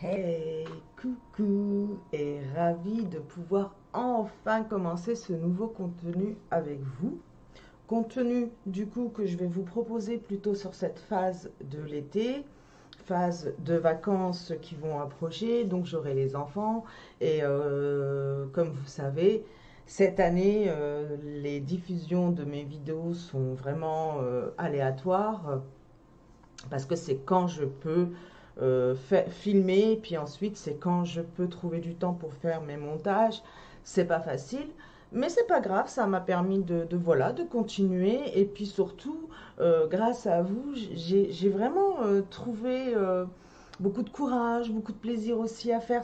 Hey, coucou et ravi de pouvoir enfin commencer ce nouveau contenu avec vous. Contenu du coup que je vais vous proposer plutôt sur cette phase de l'été, phase de vacances qui vont approcher, donc j'aurai les enfants et comme vous savez, cette année les diffusions de mes vidéos sont vraiment aléatoires parce que c'est quand je peux filmer, puis ensuite c'est quand je peux trouver du temps pour faire mes montages. C'est pas facile, mais c'est pas grave, ça m'a permis voilà, de continuer. Et puis surtout, grâce à vous, j'ai vraiment trouvé beaucoup de courage, beaucoup de plaisir aussi à faire.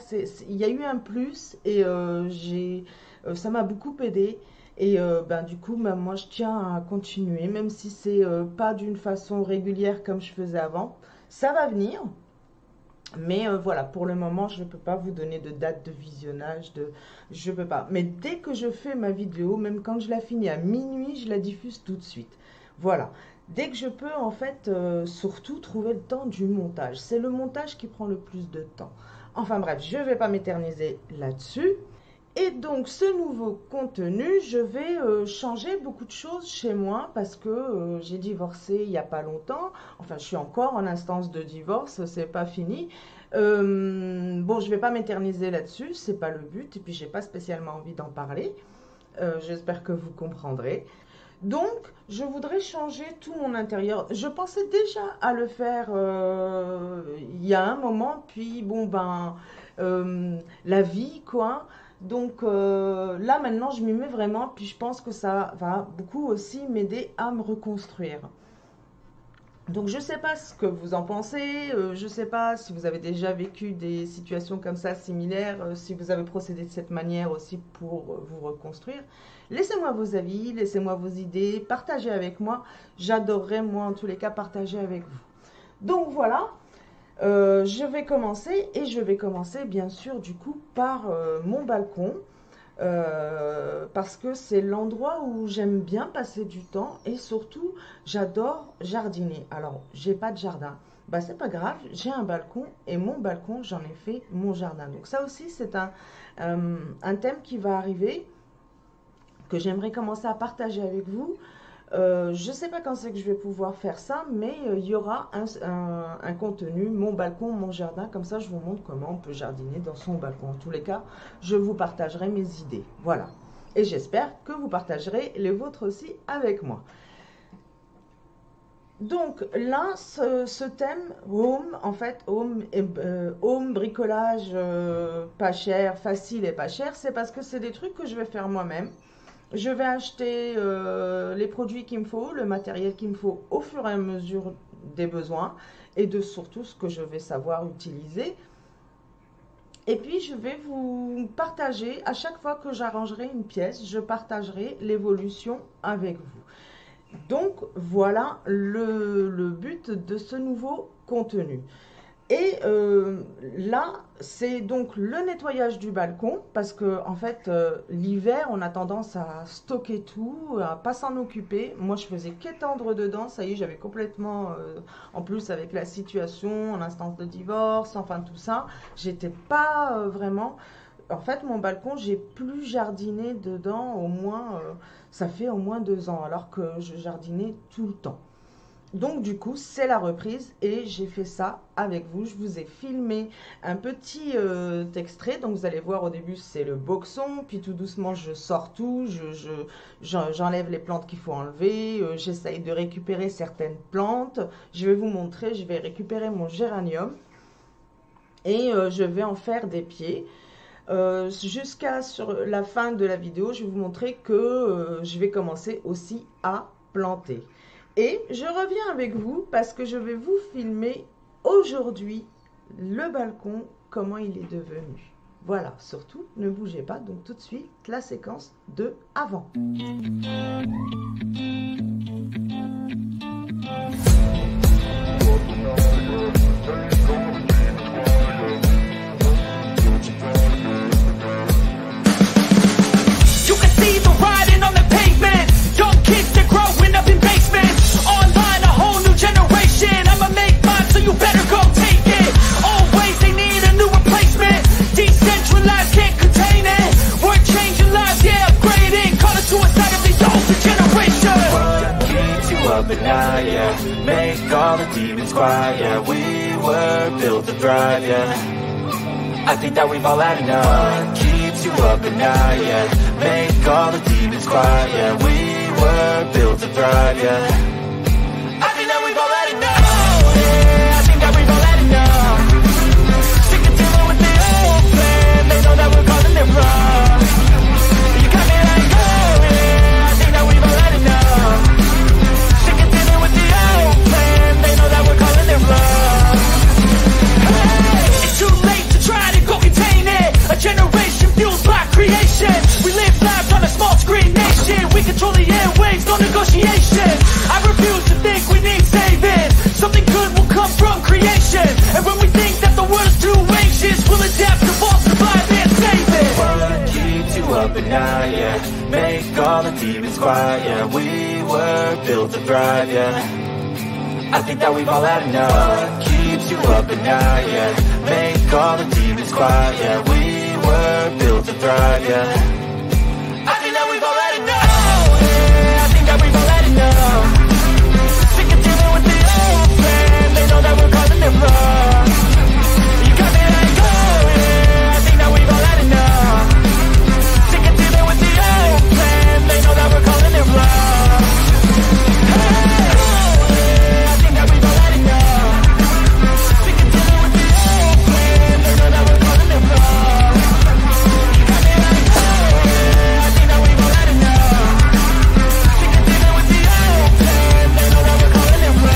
Il y a eu un plus et ça m'a beaucoup aidé. Et du coup, moi je tiens à continuer, même si c'est pas d'une façon régulière comme je faisais avant. Ça va venir. Mais voilà, pour le moment, je ne peux pas vous donner de date de visionnage, je peux pas. Mais dès que je fais ma vidéo, même quand je la finis à minuit, je la diffuse tout de suite. Voilà, dès que je peux, en fait, surtout trouver le temps du montage. C'est le montage qui prend le plus de temps. Enfin bref, je ne vais pas m'éterniser là-dessus. Et donc, ce nouveau contenu, je vais changer beaucoup de choses chez moi parce que j'ai divorcé il n'y a pas longtemps. Enfin, je suis encore en instance de divorce, c'est pas fini. Bon, je vais pas m'éterniser là-dessus, c'est pas le but. Et puis, j'ai pas spécialement envie d'en parler. J'espère que vous comprendrez. Donc, je voudrais changer tout mon intérieur. Je pensais déjà à le faire il y a un moment. Puis, bon, la vie, quoi. Donc là maintenant je m'y mets vraiment, puis je pense que ça va beaucoup aussi m'aider à me reconstruire. Donc je ne sais pas ce que vous en pensez, je ne sais pas si vous avez déjà vécu des situations comme ça similaires, si vous avez procédé de cette manière aussi pour vous reconstruire. Laissez-moi vos avis, laissez-moi vos idées, partagez avec moi, j'adorerais moi en tous les cas partager avec vous. Donc voilà. Je vais commencer et je vais commencer bien sûr du coup par mon balcon parce que c'est l'endroit où j'aime bien passer du temps et surtout j'adore jardiner. Alors j'ai pas de jardin, c'est pas grave, j'ai un balcon et mon balcon j'en ai fait mon jardin. Donc ça aussi c'est un thème qui va arriver que j'aimerais commencer à partager avec vous. Je ne sais pas quand c'est que je vais pouvoir faire ça, mais il y aura un contenu, mon balcon, mon jardin, comme ça je vous montre comment on peut jardiner dans son balcon. En tous les cas, je vous partagerai mes idées, voilà. Et j'espère que vous partagerez les vôtres aussi avec moi. Donc là, ce thème home, en fait, home, bricolage pas cher, facile et pas cher, c'est parce que c'est des trucs que je vais faire moi-même. Je vais acheter les produits qu'il me faut, le matériel qu'il me faut au fur et à mesure des besoins et de surtout ce que je vais savoir utiliser. Et puis je vais vous partager, à chaque fois que j'arrangerai une pièce, je partagerai l'évolution avec vous. Donc voilà le but de ce nouveau contenu. Et là, c'est donc le nettoyage du balcon parce que en fait, l'hiver, on a tendance à stocker tout, à pas s'en occuper. Moi, je faisais qu'étendre dedans. Ça y est, j'avais complètement, en plus avec la situation, en instance de divorce, enfin tout ça, j'étais pas vraiment. En fait, mon balcon, j'ai plus jardiné dedans au moins, ça fait au moins 2 ans, alors que je jardinais tout le temps. Donc du coup, c'est la reprise et j'ai fait ça avec vous. Je vous ai filmé un petit extrait. Donc vous allez voir au début, c'est le boxon. Puis tout doucement, je sors tout. J'enlève les plantes qu'il faut enlever. J'essaye de récupérer certaines plantes. Je vais vous montrer, je vais récupérer mon géranium. Et je vais en faire des pieds. Jusqu'à sur la fin de la vidéo, je vais vous montrer que je vais commencer aussi à planter. Et je reviens avec vous parce que je vais vous filmer aujourd'hui le balcon, comment il est devenu. Voilà, surtout ne bougez pas, donc tout de suite la séquence de avant. I'ma make mine, so you better go take it. Always they need a new make all the demons quiet. Yeah, we were built to thrive, yeah. I think that we've all had enough. What keeps you up at night, yeah. Make all the demons quiet, yeah. We were built to thrive, yeah. I think that we've all had enough. Yeah, I think that we've all had enough. Sick of dealing with the old plan. They know that we're calling it wrong. You got me like, oh yeah, I think that we've all had enough. Sick of dealing with the old plan. They know that we're calling it wrong. Hey, it's too late to try to go contain it. A generation fueled by creation. We live lives on a small screen nation. We control the airwaves, no negotiation. I refuse to think we need saving. Something good will come from creation. And when we think that the world's too anxious, we'll adapt, evolve, survive and save it. What keeps you up at night, yeah. Make all the demons quiet, yeah. We were built to thrive, yeah. I think that we've all had enough. What keeps you up at night, yeah. Make all the demons quiet, yeah. We were built to thrive, yeah. I think that we've all had enough. Yeah, I think that we've all had enough. Sick of dealing with the old plan. They know that we're calling it wrong. You got me like, oh yeah, I think that we've all had enough. Sick of dealing with the old plan. They know that we're calling it wrong. Hey, oh yeah, I think that we've all had enough. Sick of dealing with the old plan. They know that we're calling it wrong. You got me like, oh yeah, I think that we've all had enough. Sick of dealing with the old plan. They know that we're calling it wrong.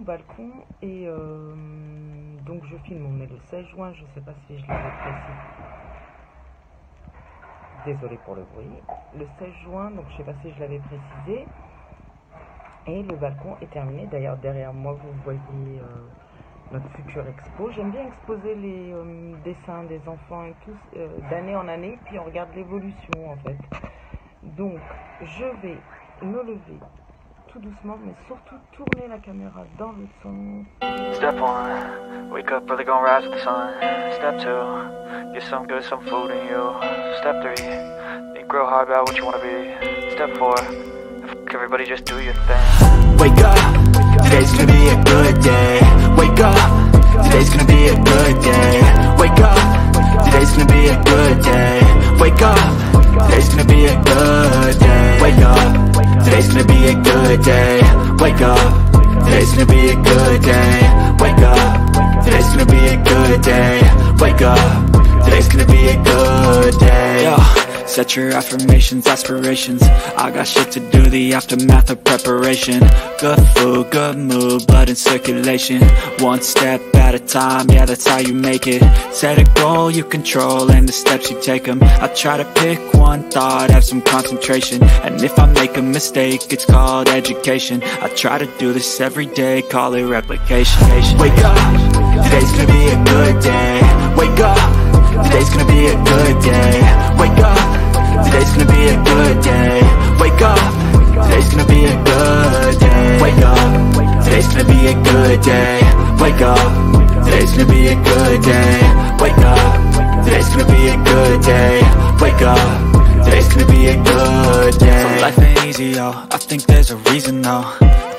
balcon et donc je filme, on est le 16 juin, je sais pas si je l'avais précisé. Désolé pour le bruit. Le 16 juin, donc je sais pas si je l'avais précisé. Et le balcon est terminé. D'ailleurs derrière moi vous voyez notre future expo. J'aime bien exposer les dessins des enfants et tout d'année en année, puis on regarde l'évolution en fait. Donc je vais me lever tout doucement, mais surtout tourner la caméra dans l'autre sens. Step 1, wake up early, gonna rise with the sun. Step 2, get some good, some food in you. Step 3, think real hard about what you wanna be. Step 4, fuck everybody, just do your thing. Wake up, today's gonna be a good day. Wake up, today's gonna be a good day. Wake up, today's gonna be a good day. Wake up, today's Today's gonna be a good day. Wake up. Today's gonna be a good day. Wake up. Today's gonna be a good day. Wake up. Today's gonna be a good day. Wake up. Today's gonna be a good day. Yo. Set your affirmations, aspirations. I got shit to do, the aftermath of preparation. Good food, good mood, blood in circulation. One step at a time, yeah, that's how you make it. Set a goal you control and the steps you take them. I try to pick one thought, have some concentration. And if I make a mistake, it's called education. I try to do this every day, call it replication. Wake up, today's gonna be a good day. Wake up, today's gonna be a good day. Wake up. Today's gonna be a good day. Wake up. Today's gonna be a good day. Wake up. Today's gonna be a good day. Wake up. Today's gonna be a good day. Wake up. Today's gonna be a good day. Wake up. Today's gonna be a good day. So life ain't easy, yo. I think there's a reason, though.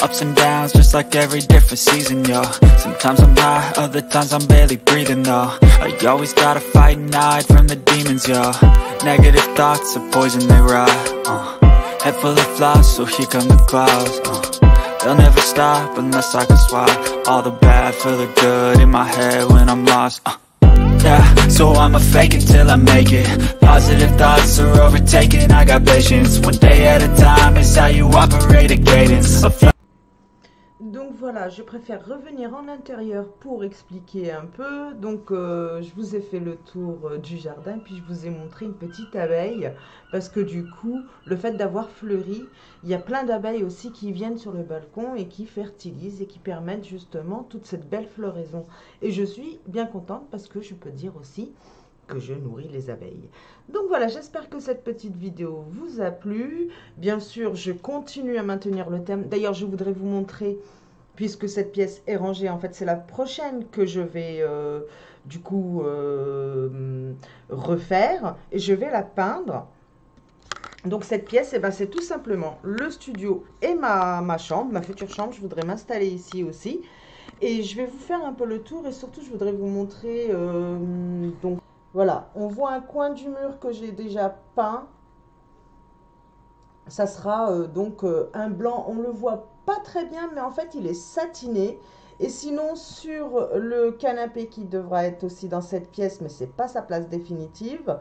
Ups and downs, just like every different season, yo. Sometimes I'm high, other times I'm barely breathing, though. I always gotta fight and hide from the demons, yo. Negative thoughts are poison, they rot. Head full of flies, so here come the clouds. They'll never stop unless I can swap all the bad for the good in my head when I'm lost. Yeah, so I'ma fake it till I make it. Positive thoughts are overtaken, I got patience. One day at a time is how you operate a cadence. Donc voilà, je préfère revenir en intérieur pour expliquer un peu. Donc je vous ai fait le tour du jardin, puis je vous ai montré une petite abeille. Parce que du coup, le fait d'avoir fleuri, il y a plein d'abeilles aussi qui viennent sur le balcon et qui fertilisent et qui permettent justement toute cette belle floraison. Et je suis bien contente parce que je peux dire aussi que je nourris les abeilles. Donc voilà, j'espère que cette petite vidéo vous a plu. Bien sûr, je continue à maintenir le thème. D'ailleurs, je voudrais vous montrer, puisque cette pièce est rangée, en fait, c'est la prochaine que je vais du coup refaire. Et je vais la peindre. Donc cette pièce, eh ben, c'est tout simplement le studio et ma chambre, ma future chambre. Je voudrais m'installer ici aussi. Et je vais vous faire un peu le tour et surtout, je voudrais vous montrer... donc voilà, on voit un coin du mur que j'ai déjà peint. Ça sera donc un blanc, on le voit pas très bien, mais en fait il est satiné. Et sinon sur le canapé qui devra être aussi dans cette pièce, mais c'est pas sa place définitive,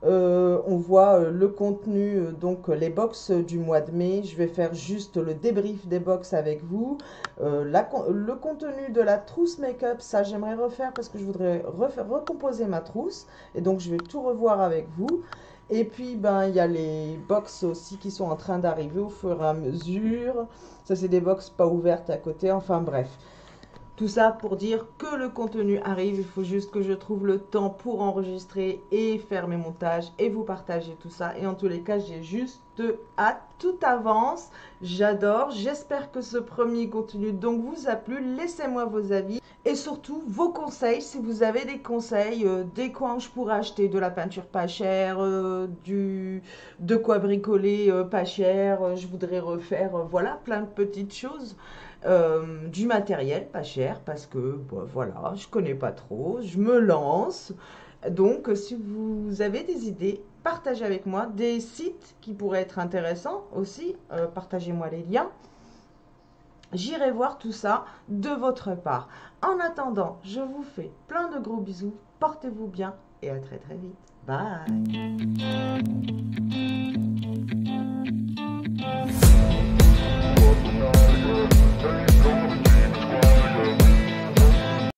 on voit le contenu, donc les box du mois de mai. Je vais faire juste le débrief des box avec vous. Le contenu de la trousse make-up, ça j'aimerais refaire parce que je voudrais recomposer ma trousse. Et donc je vais tout revoir avec vous. Et puis ben il y a les box aussi qui sont en train d'arriver au fur et à mesure. Ça c'est des box pas ouvertes à côté, enfin bref. Tout ça pour dire que le contenu arrive, il faut juste que je trouve le temps pour enregistrer et faire mes montages et vous partager tout ça. Et en tous les cas, j'ai juste hâte, tout avance, j'adore. J'espère que ce premier contenu donc vous a plu. Laissez-moi vos avis et surtout vos conseils. Si vous avez des conseils, des coins où je pourrais acheter de la peinture pas chère, de quoi bricoler pas cher, je voudrais refaire, voilà, plein de petites choses. Du matériel pas cher parce que bon, voilà, je connais pas trop, je me lance. Donc si vous avez des idées, partagez avec moi des sites qui pourraient être intéressants aussi, partagez-moi les liens, j'irai voir tout ça de votre part. En attendant, je vous fais plein de gros bisous, portez-vous bien et à très très vite. Bye.